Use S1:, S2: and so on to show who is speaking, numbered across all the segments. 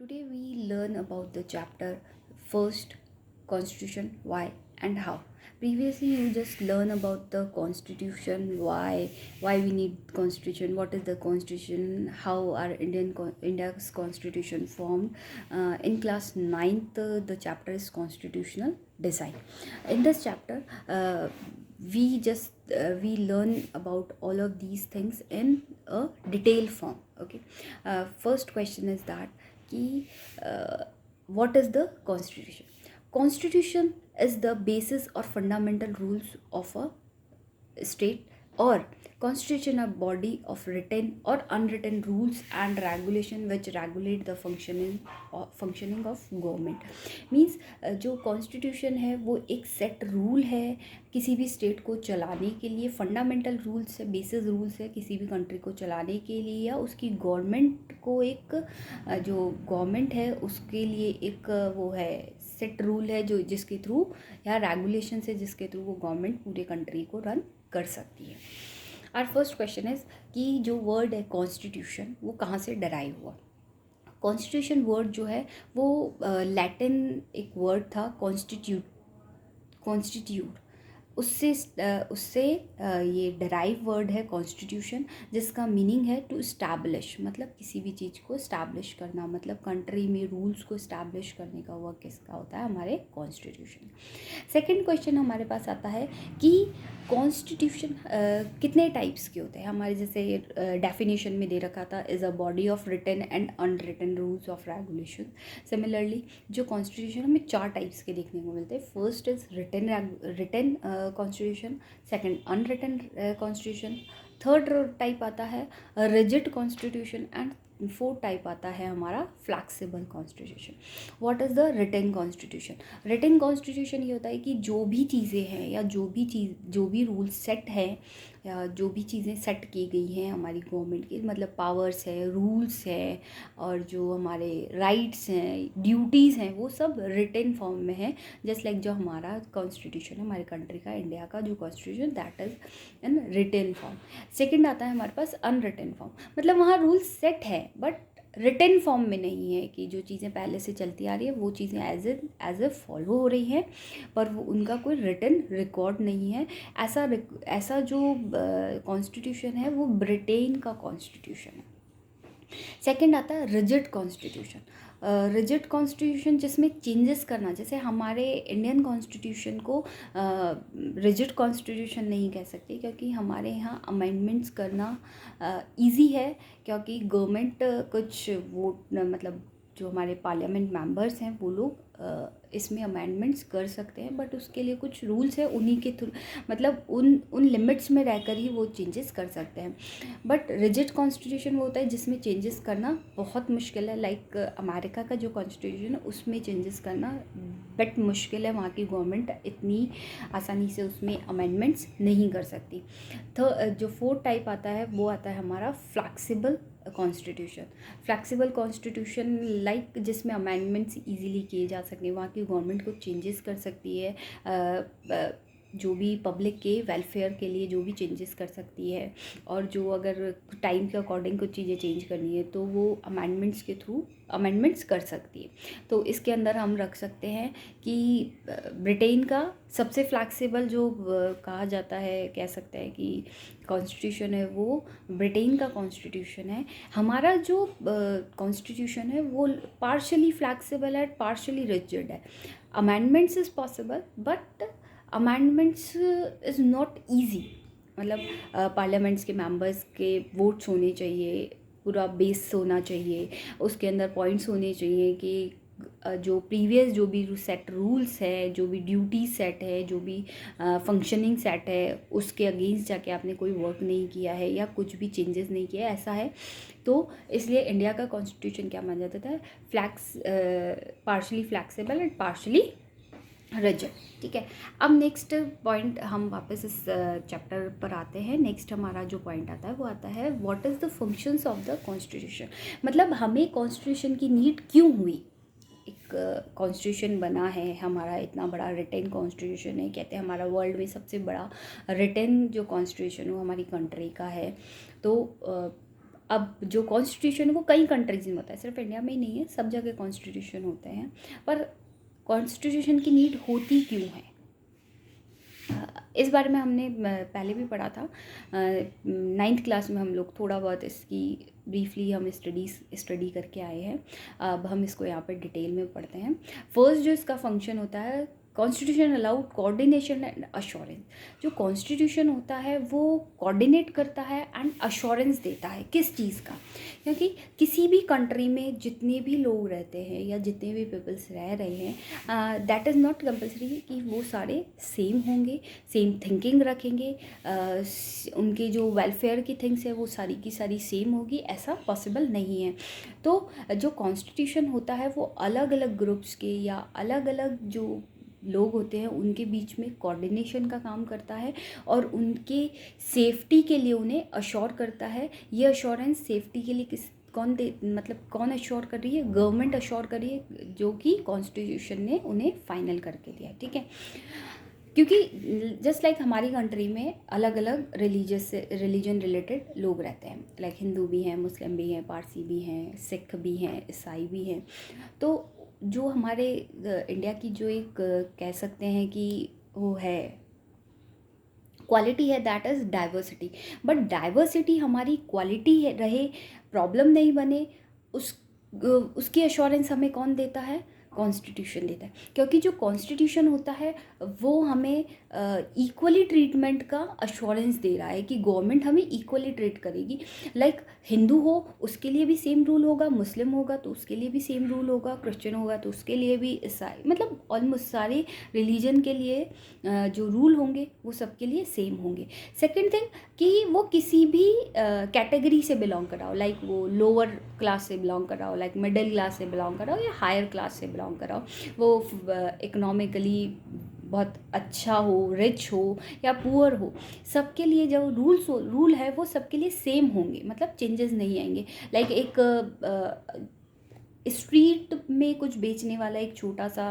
S1: Today we learn about the chapter first constitution why and how. Previously you just learn about the constitution, why we need constitution, what is the constitution, how our India's constitution formed. In class 9th the chapter is constitutional design. In this chapter we learn about all of these things in a detailed form. Okay. First question is that कि what is the constitution. Constitution is the basis or fundamental rules of a state, or constitution a body of written or unwritten rules and regulation which regulate the functioning of government. Means जो constitution है वो एक set rule है किसी भी state को चलाने के लिए, फंडामेंटल रूल्स है, बेसिस रूल्स है किसी भी कंट्री को चलाने के लिए, या उसकी गवर्नमेंट को एक जो गवर्नमेंट है उसके लिए एक वो है सेट रूल है जो जिसके थ्रू या रेगुलेशन है जिसके थ्रू वो गवर्नमेंट पूरे कंट्री को रन कर सकती है. आवर फर्स्ट क्वेश्चन इज कि जो वर्ड है कॉन्स्टिट्यूशन वो कहाँ से डराइव हुआ. कॉन्स्टिट्यूशन वर्ड जो है वो लैटिन एक वर्ड था कॉन्स्टिट्यूट उससे ये डराइव वर्ड है कॉन्स्टिट्यूशन, जिसका मीनिंग है टू इस्टेब्लिश, मतलब किसी भी चीज़ को इस्टेब्लिश करना, मतलब कंट्री में रूल्स को इस्टेब्लिश करने का वर्क किसका होता है, हमारे कॉन्स्टिट्यूशन. सेकंड क्वेश्चन हमारे पास आता है कि कॉन्स्टिट्यूशन कितने टाइप्स के होते हैं. हमारे जैसे डेफिनेशन में दे रखा था is a body of written and unwritten rules of regulation. Similarly जो कॉन्स्टिट्यूशन हमें 4 टाइप्स के देखने को मिलते हैं. First is written constitution, second unwritten constitution, third type आता है rigid constitution, and fourth type आता है हमारा flexible constitution. What is the written constitution. Written constitution ये होता है कि जो भी चीज़ें हैं या जो भी रूल सेट है या जो भी चीज़ें सेट की गई हैं हमारी गवर्नमेंट की, मतलब पावर्स है, रूल्स है, और जो हमारे राइट्स हैं, ड्यूटीज़ हैं, वो सब रिटन फॉर्म में है. जस्ट लाइक जो हमारा कॉन्स्टिट्यूशन है हमारे कंट्री का, इंडिया का जो constitution, that is in written form. Second आता है हमारे पास अनरिटन फॉर्म, मतलब वहाँ रूल्स सेट है बट रिटन फॉर्म में नहीं है, कि जो चीज़ें पहले से चलती आ रही है वो चीज़ें एज ए फॉलो हो रही हैं पर वो उनका कोई रिटन रिकॉर्ड नहीं है. ऐसा जो कॉन्स्टिट्यूशन है वो ब्रिटेन का कॉन्स्टिट्यूशन है. सेकंड आता है रिजिड कॉन्स्टिट्यूशन. रिजिड कॉन्स्टिट्यूशन जिसमें चेंजेस करना, जैसे हमारे इंडियन कॉन्स्टिट्यूशन को रिजिड कॉन्स्टिट्यूशन नहीं कह सकते क्योंकि हमारे यहाँ अमेंडमेंट्स करना इजी है, क्योंकि गवर्नमेंट कुछ वोट, मतलब जो हमारे पार्लियामेंट मेंबर्स हैं वो लोग इसमें अमेंडमेंट्स कर सकते हैं, बट उसके लिए कुछ रूल्स है, उन्हीं के थ्रू, मतलब उन लिमिट्स में रहकर ही वो चेंजेस कर सकते हैं. बट रिजिड कॉन्स्टिट्यूशन वो होता है जिसमें चेंजेस करना बहुत मुश्किल है. लाइक अमेरिका का जो कॉन्स्टिट्यूशन है उसमें चेंजेस करना बट मुश्किल है, वहाँ की गवर्नमेंट इतनी आसानी से उसमें अमेंडमेंट्स नहीं कर सकती. तो जो फोर्थ टाइप आता है वो आता है हमारा flexible constitution. Flexible constitution like जिसमें अमेंडमेंट्स इजीली किए जा सकें, वहाँ की गवर्नमेंट को चेंजेस कर सकती है, जो भी पब्लिक के वेलफेयर के लिए जो भी चेंजेस कर सकती है, और जो अगर टाइम के अकॉर्डिंग कुछ चीज़ें चेंज करनी है तो वो अमेंडमेंट्स के थ्रू अमेंडमेंट्स कर सकती है. तो इसके अंदर हम रख सकते हैं कि ब्रिटेन का सबसे फ्लैक्सिबल जो कहा जाता है, कह सकते हैं कि कॉन्स्टिट्यूशन है वो ब्रिटेन का कॉन्स्टिट्यूशन है. हमारा जो कॉन्स्टिट्यूशन है वो पार्शली फ्लैक्सिबल है, पार्शली रिजिड है. Amendments is possible but amendments is not easy, मतलब पार्लियामेंट्स के मेंबर्स के वोट्स होने चाहिए, पूरा बेस होना चाहिए, उसके अंदर पॉइंट्स होने चाहिए कि जो प्रीवियस जो भी सेट रूल्स है, जो भी ड्यूटी सेट है, जो भी फंक्शनिंग सेट है, उसके अगेंस्ट जाके आपने कोई वर्क नहीं किया है या कुछ भी चेंजेस नहीं किया ऐसा है. तो इसलिए इंडिया का कॉन्स्टिट्यूशन क्या माना जाता है, partially flexible and partially rigid. ठीक है. अब नेक्स्ट पॉइंट हम वापस इस चैप्टर पर आते हैं. नेक्स्ट हमारा जो पॉइंट आता है वो आता है what is the functions of the constitution, मतलब हमें कॉन्स्टिट्यूशन की नीड क्यों हुई. एक कॉन्स्टिट्यूशन बना है हमारा, इतना बड़ा रिटन कॉन्स्टिट्यूशन है, कहते हैं हमारा वर्ल्ड में सबसे बड़ा रिटन जो कॉन्स्टिट्यूशन हो हमारी कंट्री का है. तो अब जो कॉन्स्टिट्यूशन है वो कई कंट्रीज़ में होता है, सिर्फ इंडिया में ही नहीं है, सब जगह कॉन्स्टिट्यूशन होते हैं। पर कॉन्स्टिट्यूशन की नीड होती क्यों है, इस बारे में हमने पहले भी पढ़ा था। 9th क्लास में हम लोग थोड़ा बहुत इसकी ब्रीफली हम स्टडी करके आए हैं। अब हम इसको यहाँ पर डिटेल में पढ़ते हैं। फर्स्ट जो इसका फंक्शन होता है, constitution allowed coordination and assurance. जो कॉन्स्टिट्यूशन होता है वो कोऑर्डिनेट करता है एंड अश्योरेंस देता है, किस चीज़ का, क्योंकि किसी भी कंट्री में जितने भी लोग रहते हैं या जितने भी पीपल्स रह रहे हैं, दैट इज़ नॉट कंपल्सरी कि वो सारे सेम होंगे, सेम थिंकिंग रखेंगे, उनके जो वेलफेयर की थिंग्स है वो सारी की सारी सेम होगी, ऐसा पॉसिबल नहीं है। तो जो कॉन्स्टिट्यूशन होता है वो अलग अलग ग्रुप्स के या अलग अलग जो लोग होते हैं उनके बीच में कोऑर्डिनेशन का काम करता है और उनके सेफ्टी के लिए उन्हें अश्योर करता है। ये अश्योरेंस सेफ्टी के लिए कौन अश्योर कर रही है, गवर्नमेंट अश्योर कर रही है, जो कि कॉन्स्टिट्यूशन ने उन्हें फाइनल करके दिया है। ठीक है, क्योंकि जस्ट लाइक हमारी कंट्री में अलग अलग रिलीजन रिलेटेड लोग रहते हैं, लाइक हिंदू भी हैं, मुस्लिम भी हैं, पारसी भी हैं, सिख भी हैं, ईसाई भी हैं। तो जो हमारे इंडिया की जो एक कह सकते हैं कि वो है क्वालिटी है, that is diversity. But diversity हमारी क्वालिटी है रहे, प्रॉब्लम नहीं बने, उसकी अश्योरेंस हमें कौन देता है, कॉन्स्टिट्यूशन देता है। क्योंकि जो कॉन्स्टिट्यूशन होता है वो हमें इक्वली ट्रीटमेंट का अश्योरेंस दे रहा है कि गवर्नमेंट हमें इक्वली ट्रीट करेगी। लाइक हिंदू हो उसके लिए भी सेम रूल होगा, मुस्लिम होगा तो उसके लिए भी सेम रूल होगा, क्रिश्चियन होगा तो उसके लिए भी, ईसाई, मतलब ऑलमोस्ट सारे रिलीजन के लिए जो रूल होंगे वो सबके लिए सेम होंगे। सेकेंड थिंग कि वो किसी भी कैटेगरी से बिलोंग कर रहा हो, लाइक वो लोअर क्लास से बिलोंग कर रहा हो, लाइक मिडिल क्लास से बिलोंग कर रहा हो या हायर क्लास से बिलोंग कर रहा हो, वो इकोनॉमिकली बहुत अच्छा हो, रिच हो या पुअर हो, सबके लिए जो रूल है वो सबके लिए सेम होंगे, मतलब चेंजेस नहीं आएंगे। लाइक एक स्ट्रीट में कुछ बेचने वाला, एक छोटा सा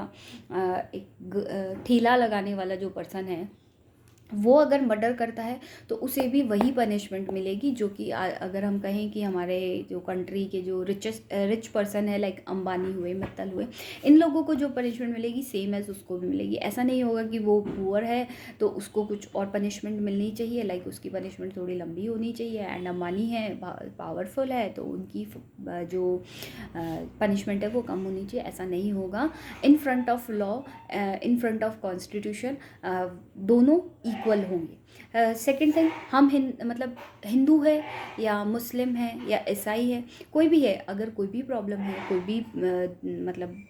S1: एक ठेला लगाने वाला जो पर्सन है, वो अगर मर्डर करता है तो उसे भी वही पनिशमेंट मिलेगी जो कि अगर हम कहें कि हमारे जो कंट्री के जो रिच पर्सन है, लाइक अंबानी हुए, मित्तल हुए, इन लोगों को जो पनिशमेंट मिलेगी सेम एज उसको भी मिलेगी। ऐसा नहीं होगा कि वो पुअर है तो उसको कुछ और पनिशमेंट मिलनी चाहिए, लाइक उसकी पनिशमेंट थोड़ी लंबी होनी चाहिए, एंड अंबानी है, पावरफुल है, तो उनकी जो पनिशमेंट है वो कम होनी चाहिए, ऐसा नहीं होगा। In front of law, in front of constitution दोनों इक्वल होंगे। सेकेंड थिंग, हम मतलब हिंदू है या मुस्लिम है या ईसाई है, कोई भी है, अगर कोई भी प्रॉब्लम है, कोई भी मतलब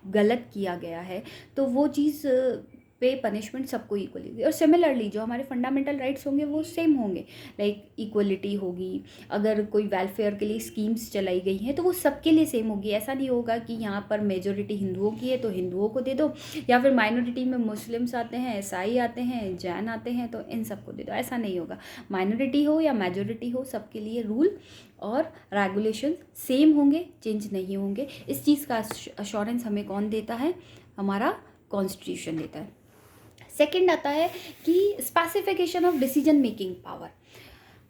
S1: गलत किया गया है तो वो चीज़ पे पनिशमेंट सबको इक्वली होगी। और सिमिलरली जो हमारे फंडामेंटल राइट्स होंगे वो सेम होंगे, लाइक इक्वलिटी होगी। अगर कोई वेलफेयर के लिए स्कीम्स चलाई गई हैं तो वो सबके लिए सेम होगी। ऐसा नहीं होगा कि यहाँ पर मेजोरिटी हिंदुओं की है तो हिंदुओं को दे दो, या फिर माइनॉरिटी में मुस्लिम्स आते हैं, ईसाई आते हैं, जैन आते हैं तो इन सबको दे दो, ऐसा नहीं होगा। माइनॉरिटी हो या मेजोरिटी हो, सबके लिए रूल और रेगुलेशन सेम होंगे, चेंज नहीं होंगे। इस चीज़ का अश्योरेंस हमें कौन देता है, हमारा कॉन्स्टिट्यूशन देता है। सेकंड आता है कि specification of decision making power.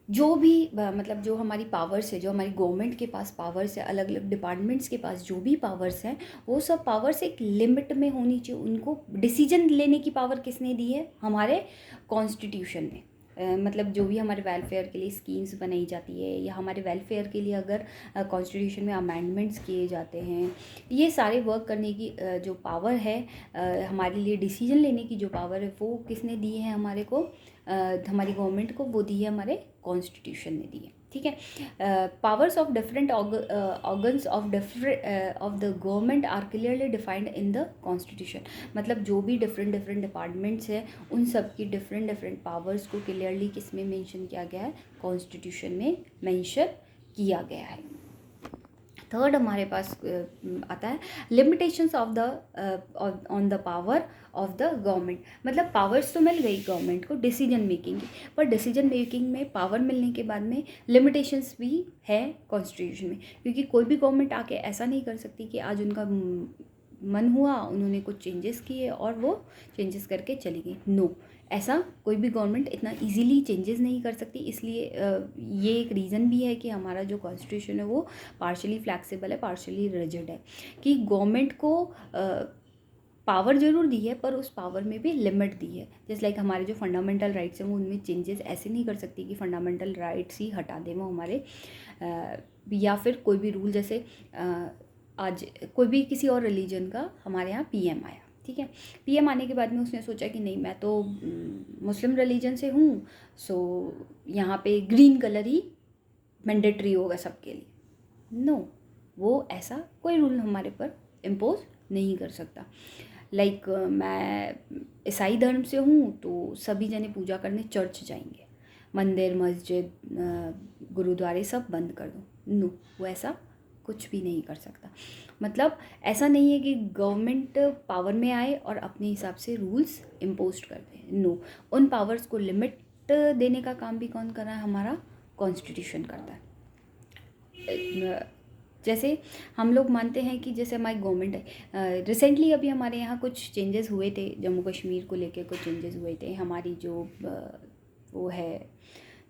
S1: जो भी मतलब जो हमारी पावर्स है, जो हमारी गवर्नमेंट के पास पावर्स है, अलग अलग डिपार्टमेंट्स के पास जो भी पावर्स हैं, वो सब पावर्स एक लिमिट में होनी चाहिए। उनको डिसीजन लेने की पावर किसने दी है, हमारे कॉन्स्टिट्यूशन ने। मतलब जो भी हमारे वेलफेयर के लिए स्कीम्स बनाई जाती है या हमारे वेलफेयर के लिए अगर कॉन्स्टिट्यूशन में अमेंडमेंट्स किए जाते हैं, ये सारे वर्क करने की जो पावर है, हमारे लिए डिसीजन लेने की जो पावर है, वो किसने दी है हमारे को, हमारी गवर्नमेंट को, वो दी है हमारे कॉन्स्टिट्यूशन ने दी है। ठीक है, powers of different organs of the government are clearly defined in the constitution. मतलब जो भी डिफरेंट डिपार्टमेंट्स हैं उन सब की डिफरेंट पावर्स को क्लियरली किस में मेंशन किया गया है, कॉन्स्टिट्यूशन में मेंशन किया गया है। थर्ड हमारे पास आता है limitations of the on the power of the government. मतलब पावर्स तो मिल गई गवर्नमेंट को डिसीजन मेकिंग की, पर डिसीजन मेकिंग में पावर मिलने के बाद में लिमिटेशंस भी है कॉन्स्टिट्यूशन में, क्योंकि कोई भी गवर्नमेंट आके ऐसा नहीं कर सकती कि आज उनका मन हुआ, उन्होंने कुछ चेंजेस किए और वो चेंजेस करके चली गई। नो, ऐसा कोई भी गवर्नमेंट इतना इजीली चेंजेस नहीं कर सकती, इसलिए ये एक रीज़न भी है कि हमारा जो कॉन्स्टिट्यूशन है वो पार्शली फ्लैक्सिबल है, पार्शली रिजिड है, कि गवर्नमेंट को पावर जरूर दी है पर उस पावर में भी लिमिट दी है। जैसे लाइक हमारे जो फंडामेंटल राइट्स हैं वो उनमें चेंजेस ऐसे नहीं कर सकती कि फंडामेंटल राइट्स ही हटा दें वो हमारे, या फिर कोई भी रूल, जैसे आज कोई भी किसी और रिलीजन का हमारे यहाँ पीएम आया, ठीक है, पीएम आने के बाद में उसने सोचा कि नहीं मैं तो मुस्लिम रिलीजन से हूँ, सो यहाँ पे ग्रीन कलर ही मैंडेटरी होगा सबके लिए। नो, वो ऐसा कोई रूल हमारे पर इम्पोज नहीं कर सकता। लाइक मैं ईसाई धर्म से हूँ तो सभी जने पूजा करने चर्च जाएंगे, मंदिर मस्जिद गुरुद्वारे सब बंद कर दो, नो, वो ऐसा कुछ भी नहीं कर सकता। मतलब ऐसा नहीं है कि गवर्नमेंट पावर में आए और अपने हिसाब से रूल्स इम्पोज कर दे, नो, उन पावर्स को लिमिट देने का काम भी कौन कर रहा है, हमारा कॉन्स्टिट्यूशन करता है। जैसे हम लोग मानते हैं कि जैसे हमारी गवर्नमेंट है, रिसेंटली अभी हमारे यहाँ कुछ चेंजेस हुए थे, जम्मू कश्मीर को लेके कुछ चेंजेस हुए थे, हमारी जो वो है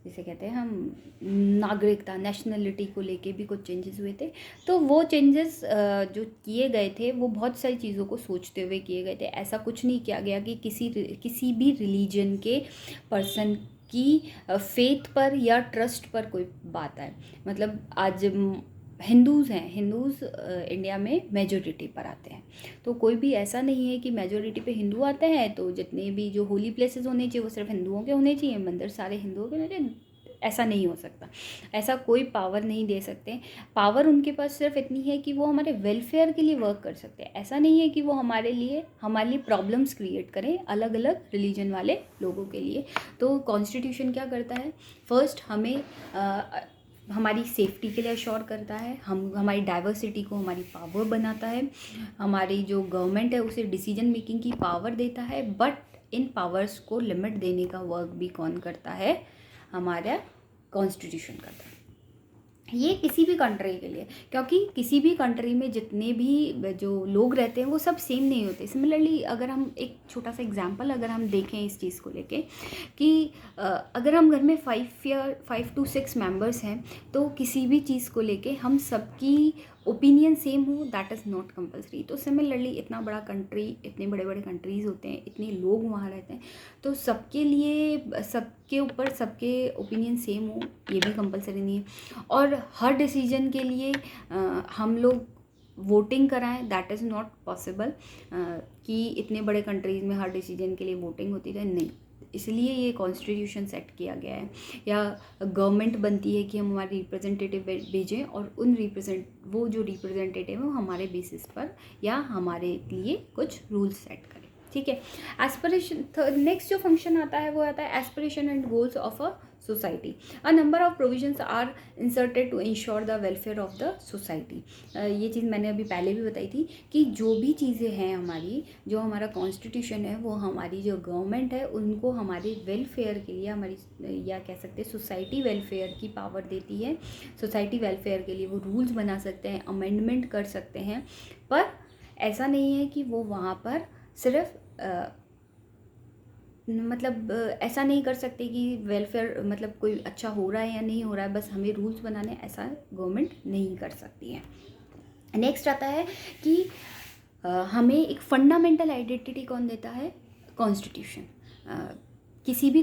S1: जिसे कहते हैं हम नागरिकता, नेशनलिटी को लेके भी कुछ चेंजेस हुए थे। तो वो चेंजेस जो किए गए थे वो बहुत सारी चीज़ों को सोचते हुए किए गए थे। ऐसा कुछ नहीं किया गया कि किसी भी रिलीजन के पर्सन की फेथ पर या ट्रस्ट पर कोई बात आए। मतलब आज हिंदूज़ हैं, हिंदूज़ इंडिया में मेजोरिटी पर आते हैं, तो कोई भी ऐसा नहीं है कि मेजोरिटी पे हिंदू आते हैं तो जितने भी जो होली प्लेसेस होने चाहिए वो सिर्फ हिंदुओं के होने चाहिए, मंदिर सारे हिंदुओं के होने चाहिए, ऐसा नहीं हो सकता। ऐसा कोई पावर नहीं दे सकते। पावर उनके पास सिर्फ इतनी है कि वो हमारे वेलफेयर के लिए वर्क कर सकते हैं। ऐसा नहीं है कि वो हमारे लिए प्रॉब्लम्स क्रिएट करें अलग अलग रिलीजन वाले लोगों के लिए। तो कॉन्स्टिट्यूशन क्या करता है, फर्स्ट हमें हमारी सेफ्टी के लिए अश्योर करता है, हमारी डाइवर्सिटी को हमारी पावर बनाता है, हमारी जो गवर्नमेंट है उसे डिसीजन मेकिंग की पावर देता है, बट इन पावर्स को लिमिट देने का वर्क भी कौन करता है, हमारा कॉन्स्टिट्यूशन करता है। ये किसी भी कंट्री के लिए, क्योंकि किसी भी कंट्री में जितने भी जो लोग रहते हैं वो सब सेम नहीं होते। सिमिलरली अगर हम एक छोटा सा एग्जांपल अगर हम देखें इस चीज़ को लेके कि अगर हम घर में 5 to 6 मेंबर्स हैं तो किसी भी चीज़ को लेके हम सबकी ओपिनियन सेम हो, दैट इज़ नॉट कंपल्सरी। तो सिमिलरली इतना बड़ा कंट्री, इतने बड़े बड़े कंट्रीज़ होते हैं, इतने लोग वहाँ रहते हैं, तो सबके लिए सबके ऊपर सबके ओपिनियन सेम हो ये भी कंपल्सरी नहीं है। और हर डिसीजन के लिए हम लोग वोटिंग कराएं, दैट इज़ नॉट पॉसिबल कि इतने बड़े कंट्रीज़ में हर डिसीजन के लिए वोटिंग होती रहे, नहीं। इसलिए ये कॉन्स्टिट्यूशन सेट किया गया है, या गवर्नमेंट बनती है कि हम हमारे रिप्रेजेंटेटिव भेजें और वो जो रिप्रेजेंटेटिव है वो हमारे बेसिस पर या हमारे लिए कुछ रूल्स सेट करें, ठीक है। एस्पिरेशन, नेक्स्ट जो फंक्शन आता है वो आता है aspiration and goals of a society. A number of provisions are inserted to ensure the welfare of the society. ये चीज़ मैंने अभी पहले भी बताई थी कि जो भी चीज़ें हैं हमारी, जो हमारा कॉन्स्टिट्यूशन है वो हमारी जो गवर्नमेंट है उनको हमारे वेलफेयर के लिए, हमारी या कह सकते हैं सोसाइटी वेलफेयर की पावर देती है। सोसाइटी वेलफेयर के लिए वो रूल्स बना सकते हैं, अमेंडमेंट कर सकते हैं, पर ऐसा नहीं है कि वो वहाँ पर सिर्फ मतलब ऐसा नहीं कर सकते कि वेलफेयर मतलब कोई अच्छा हो रहा है या नहीं हो रहा है, बस हमें रूल्स बनाने, ऐसा गवर्नमेंट नहीं कर सकती है। नेक्स्ट आता है कि हमें एक फंडामेंटल आइडेंटिटी कौन देता है, कॉन्स्टिट्यूशन। किसी भी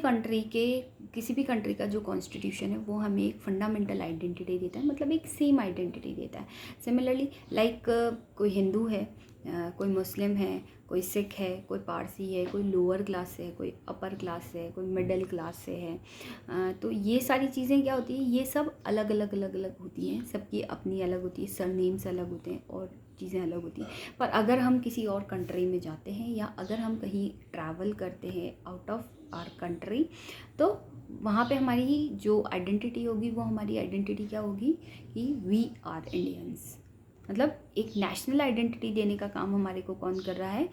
S1: कंट्री का जो कॉन्स्टिट्यूशन है वो हमें एक फंडामेंटल आइडेंटिटी देता है, मतलब एक सेम आइडेंटिटी देता है। सिमिलरली लाइक कोई हिंदू है, कोई मुस्लिम है, कोई सिख है, कोई पारसी है, कोई लोअर क्लास से है, कोई अपर क्लास से है, कोई मिडिल क्लास से है, तो ये सारी चीज़ें क्या होती हैं, ये सब अलग अलग होती हैं, सबकी अपनी अलग होती है, सरनेम्स अलग होते हैं और चीज़ें अलग होती हैं। पर अगर हम किसी और कंट्री में जाते हैं या अगर हम कहीं ट्रैवल करते हैं आउट ऑफ आवर कंट्री, तो वहाँ पे हमारी जो आइडेंटिटी होगी वो हमारी आइडेंटिटी क्या होगी कि वी आर इंडियंस। मतलब एक नेशनल आइडेंटिटी देने का काम हमारे को कौन कर रहा है,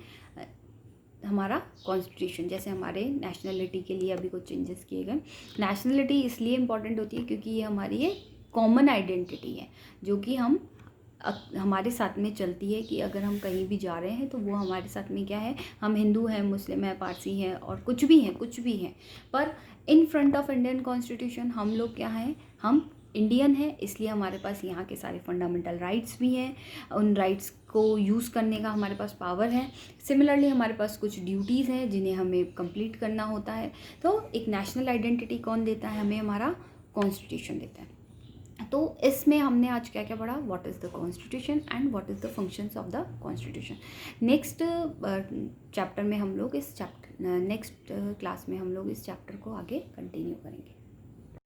S1: हमारा कॉन्स्टिट्यूशन। जैसे हमारे नेशनलिटी के लिए अभी कुछ चेंजेस किए गए। नेशनलिटी इसलिए इम्पॉर्टेंट होती है क्योंकि ये हमारी एक कॉमन आइडेंटिटी है जो कि हम हमारे साथ में चलती है कि अगर हम कहीं भी जा रहे हैं तो वो हमारे साथ में क्या है, हम हिंदू हैं, मुस्लिम हैं, पारसी हैं और कुछ भी हैं, कुछ भी हैं, पर in front of Indian constitution हम लोग क्या हैं, हम इंडियन है, इसलिए हमारे पास यहाँ के सारे फंडामेंटल राइट्स भी हैं, उन राइट्स को यूज़ करने का हमारे पास पावर है। सिमिलरली हमारे पास कुछ ड्यूटीज़ हैं जिन्हें हमें कंप्लीट करना होता है। तो एक नेशनल आइडेंटिटी कौन देता है हमें, हमारा कॉन्स्टिट्यूशन देता है। तो इसमें हमने आज क्या क्या पढ़ा, what is the constitution and what is the functions of the constitution. Next chapter में हम लोग इस चैप्टर नेक्स्ट क्लास में हम लोग इस चैप्टर को आगे कंटिन्यू करेंगे।